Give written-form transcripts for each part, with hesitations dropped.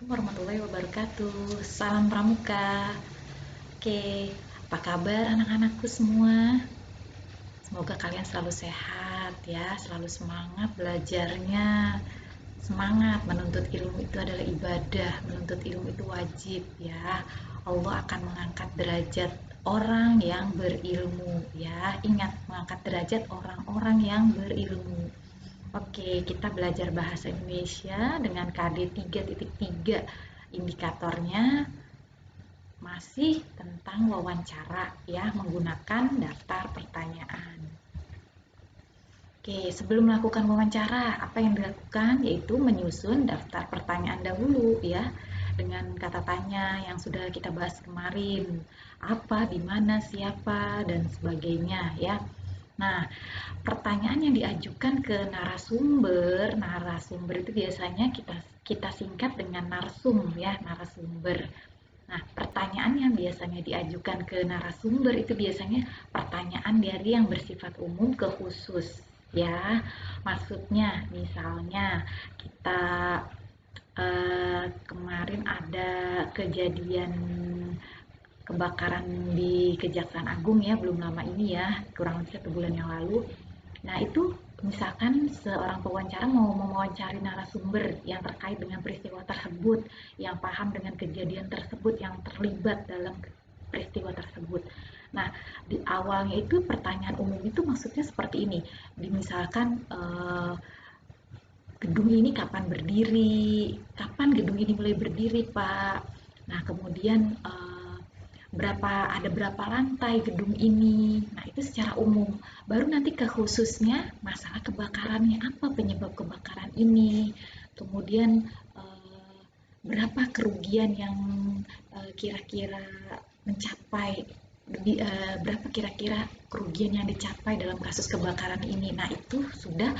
Assalamualaikum warahmatullahi wabarakatuh. Salam Pramuka. Oke, apa kabar anak-anakku semua? Semoga kalian selalu sehat ya, selalu semangat belajarnya. Semangat, menuntut ilmu itu adalah ibadah, menuntut ilmu itu wajib ya. Allah akan mengangkat derajat orang yang berilmu ya. Ingat, mengangkat derajat orang-orang yang berilmu. Oke, kita belajar bahasa Indonesia dengan KD 3.3. Indikatornya masih tentang wawancara ya, menggunakan daftar pertanyaan. Oke, sebelum melakukan wawancara, apa yang dilakukan yaitu menyusun daftar pertanyaan dahulu ya, dengan kata tanya yang sudah kita bahas kemarin. Apa, di mana, siapa, dan sebagainya ya. Nah, pertanyaan yang diajukan ke narasumber itu biasanya kita singkat dengan narsum ya, narasumber. Nah, pertanyaan yang biasanya diajukan ke narasumber itu biasanya pertanyaan dari yang bersifat umum ke khusus ya. Maksudnya misalnya kita kemarin ada kejadian kebakaran di Kejaksaan Agung ya, belum lama ini ya, kurang lebih 1 bulan yang lalu. Nah, itu misalkan seorang pewawancara mau mewawancari narasumber yang terkait dengan peristiwa tersebut, yang paham dengan kejadian tersebut, yang terlibat dalam peristiwa tersebut. Nah, di awalnya itu pertanyaan umum itu maksudnya seperti ini. Misalkan gedung ini kapan berdiri? Kapan gedung ini mulai berdiri, Pak? Nah, kemudian ada berapa lantai gedung ini. Nah, itu secara umum. Baru nanti ke khususnya masalah kebakarannya, apa penyebab kebakaran ini. Kemudian berapa kerugian yang kira-kira mencapai berapa kira-kira kerugian yang dicapai dalam kasus kebakaran ini. Nah, itu sudah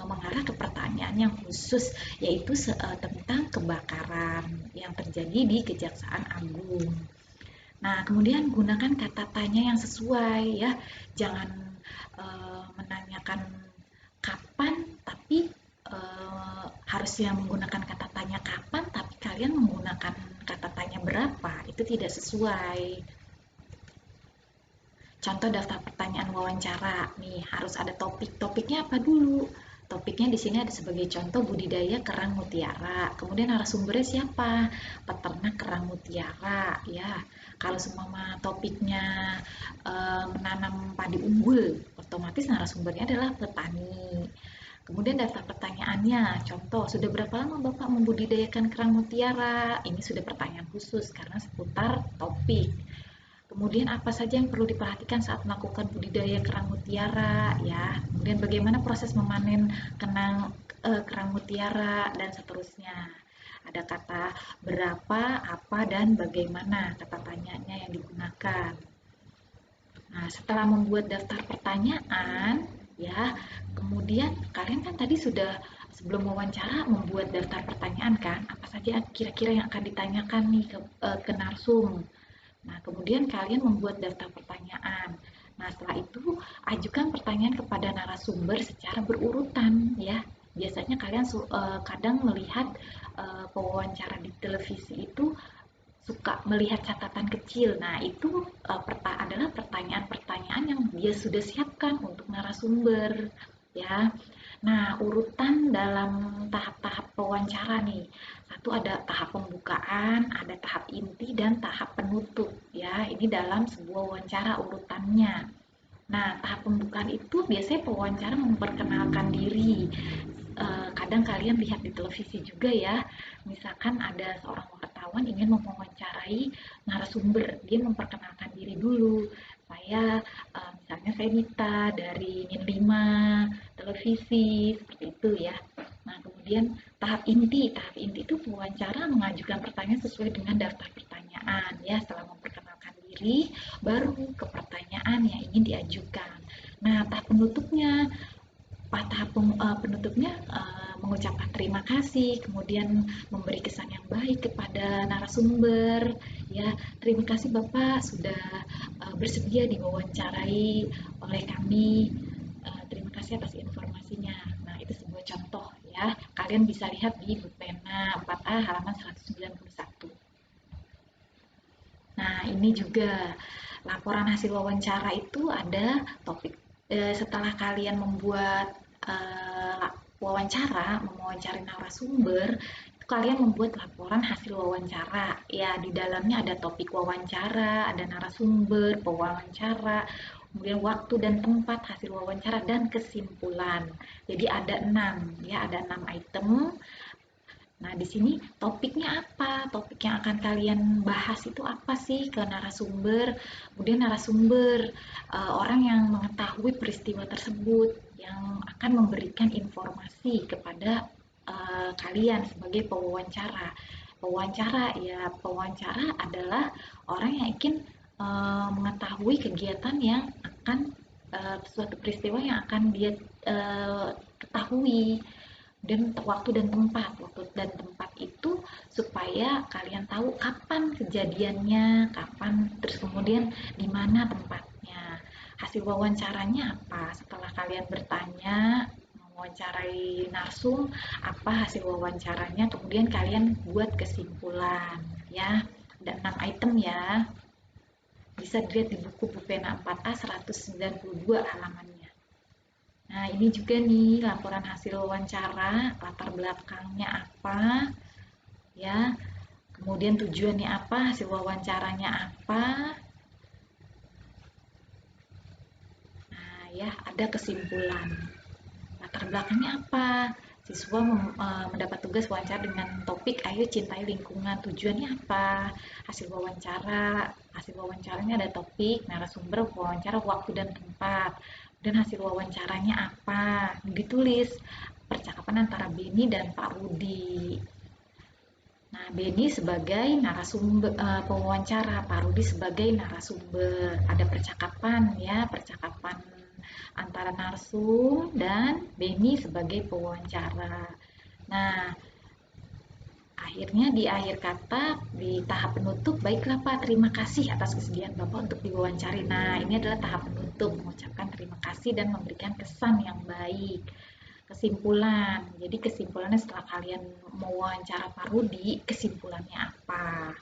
mengarah ke pertanyaan yang khusus, yaitu tentang kebakaran yang terjadi di Kejaksaan Agung. Nah, kemudian gunakan kata tanya yang sesuai ya. Jangan menanyakan kapan, tapi harusnya menggunakan kata tanya kapan, tapi kalian menggunakan kata tanya berapa. Itu tidak sesuai. Contoh daftar pertanyaan wawancara. Nih, harus ada topik. Topiknya apa dulu? Topiknya di sini ada sebagai contoh budidaya kerang mutiara. Kemudian narasumbernya siapa? Peternak kerang mutiara, ya. Kalau semua topiknya menanam padi unggul, otomatis narasumbernya adalah petani. Kemudian daftar pertanyaannya, contoh, sudah berapa lama Bapak membudidayakan kerang mutiara? Ini sudah pertanyaan khusus karena seputar topik. Kemudian apa saja yang perlu diperhatikan saat melakukan budidaya kerang mutiara ya. Kemudian bagaimana proses memanen kerang mutiara dan seterusnya. Ada kata berapa, apa, dan bagaimana kata tanyanya yang digunakan. Nah, setelah membuat daftar pertanyaan ya, kemudian kalian kan tadi sudah sebelum wawancara membuat daftar pertanyaan kan, apa saja kira-kira yang akan ditanyakan nih ke narsum. Nah, kemudian kalian membuat daftar pertanyaan. Nah, setelah itu ajukan pertanyaan kepada narasumber secara berurutan ya. Biasanya kalian kadang melihat pewawancara di televisi itu suka melihat catatan kecil. Nah, itu adalah pertanyaan-pertanyaan yang dia sudah siapkan untuk narasumber ya. Nah, urutan dalam tahap-tahap pewawancara nih. Satu ada tahap pembukaan, ada tahap inti dan tahap penutup ya. Ini dalam sebuah wawancara urutannya. Nah, tahap pembukaan itu biasanya pewawancara memperkenalkan diri. Kadang kalian lihat di televisi juga ya, misalkan ada seorang wartawan ingin mewawancarai narasumber, dia memperkenalkan diri dulu. Misalnya saya Nita dari Min 5 televisi, seperti itu ya. Nah, kemudian tahap inti itu pewawancara mengajukan pertanyaan sesuai dengan daftar pertanyaan ya. Setelah memperkenalkan diri, baru ke pertanyaan yang ingin diajukan. Nah, tahap penutupnya mengucapkan terima kasih, kemudian memberi kesan yang baik kepada narasumber. Ya, terima kasih Bapak sudah bersedia diwawancarai oleh kami. Terima kasih atas informasinya. Nah, itu sebuah contoh ya. Kalian bisa lihat di buku pena Bupena 4A halaman 191. Nah, ini juga laporan hasil wawancara itu ada topik setelah kalian membuat wawancara, mewawancari narasumber, itu kalian membuat laporan hasil wawancara. Ya, di dalamnya ada topik wawancara, ada narasumber, pewawancara, kemudian waktu dan tempat hasil wawancara dan kesimpulan. Jadi ada 6 ya, ada 6 item. Nah, di sini topiknya apa? Topik yang akan kalian bahas itu apa sih ke narasumber? Kemudian narasumber, orang yang mengetahui peristiwa tersebut, yang akan memberikan informasi kepada kalian sebagai pewawancara. Pewawancara adalah orang yang ingin mengetahui kegiatan yang akan suatu peristiwa yang akan dia ketahui dan waktu dan tempat itu supaya kalian tahu kapan kejadiannya, kapan terus kemudian di mana tempatnya. Hasil wawancaranya apa? Setelah kalian bertanya, mewawancarai narsum, apa hasil wawancaranya, kemudian kalian buat kesimpulan ya. Ada 6 item ya. Bisa dilihat di buku Bupena 4A 192 halamannya. Nah, ini juga nih laporan hasil wawancara, latar belakangnya apa, ya. Kemudian tujuannya apa, hasil wawancaranya apa. Nah, ya, ada kesimpulan. Latar belakangnya apa? Siswa mendapat tugas wawancara dengan topik "Ayo Cintai Lingkungan". Tujuannya apa? Hasil wawancaranya ada topik, narasumber, wawancara, waktu dan tempat. Dan hasil wawancaranya apa? Ditulis percakapan antara Beni dan Pak Rudi. Nah, Beni sebagai narasumber pewawancara, Pak Rudi sebagai narasumber. Ada percakapan ya, percakapan antara narsum dan Beni sebagai pewawancara. Nah, akhirnya di akhir kata, di tahap penutup, baiklah Pak, terima kasih atas kesediaan Bapak untuk diwawancari. Nah, ini adalah tahap penutup, mengucapkan terima kasih dan memberikan kesan yang baik. Kesimpulan, jadi kesimpulannya setelah kalian mewawancara Pak Rudi, kesimpulannya apa?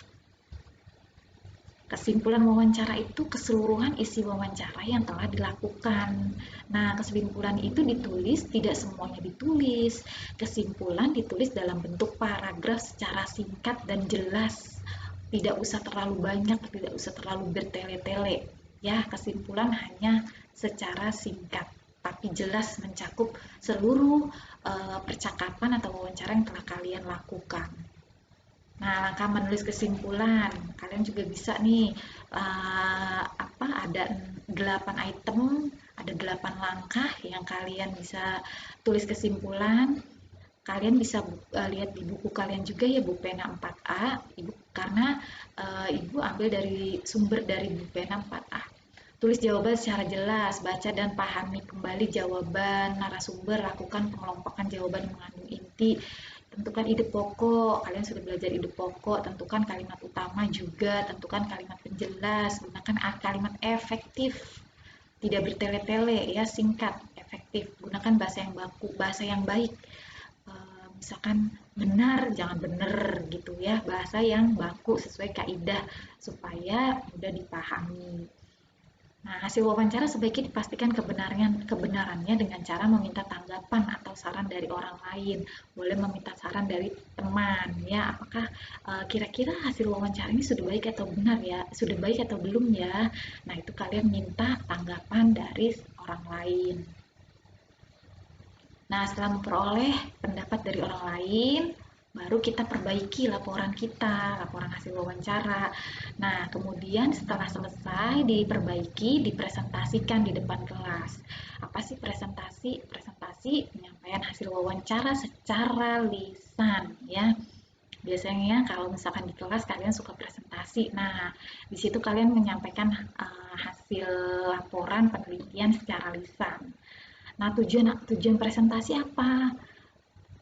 Kesimpulan wawancara itu keseluruhan isi wawancara yang telah dilakukan. Nah, kesimpulan itu ditulis, tidak semuanya ditulis. Kesimpulan ditulis dalam bentuk paragraf secara singkat dan jelas. Tidak usah terlalu banyak, tidak usah terlalu bertele-tele. Ya, kesimpulan hanya secara singkat, tapi jelas mencakup seluruh percakapan atau wawancara yang telah kalian lakukan. Nah, langkah menulis kesimpulan, kalian juga bisa nih ada 8 item, ada 8 langkah yang kalian bisa tulis kesimpulan. Kalian bisa lihat di buku kalian juga ya, Bupena 4A, Ibu, karena Ibu ambil dari sumber dari Bupena 4A. Tulis jawaban secara jelas, baca dan pahami kembali jawaban narasumber, lakukan pengelompokan jawaban yang mengandung inti, tentukan ide pokok, kalian sudah belajar ide pokok, tentukan kalimat utama juga, tentukan kalimat penjelas, gunakan kalimat efektif, tidak bertele-tele ya, singkat, efektif, gunakan bahasa yang baku, bahasa yang baik. Misalkan benar, jangan benar gitu ya, bahasa yang baku sesuai kaidah supaya mudah dipahami. Nah, hasil wawancara sebaiknya dipastikan kebenarannya dengan cara meminta tanggapan atau saran dari orang lain. Boleh meminta saran dari teman, ya. Apakah kira-kira hasil wawancara ini sudah baik atau benar ya? Sudah baik atau belum ya? Nah, itu kalian minta tanggapan dari orang lain. Nah, setelah memperoleh pendapat dari orang lain, baru kita perbaiki laporan kita, laporan hasil wawancara. Nah, kemudian setelah selesai diperbaiki, dipresentasikan di depan kelas. Apa sih presentasi? Presentasi penyampaian hasil wawancara secara lisan ya. Biasanya kalau misalkan di kelas kalian suka presentasi. Nah, di situ kalian menyampaikan hasil laporan penelitian secara lisan. Nah, tujuan presentasi apa?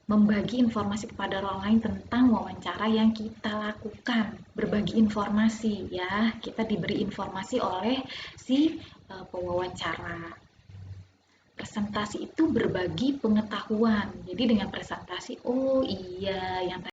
Membagi informasi kepada orang lain tentang wawancara yang kita lakukan. Berbagi informasi ya. Kita diberi informasi oleh si pewawancara. Presentasi itu berbagi pengetahuan. Jadi dengan presentasi, oh iya yang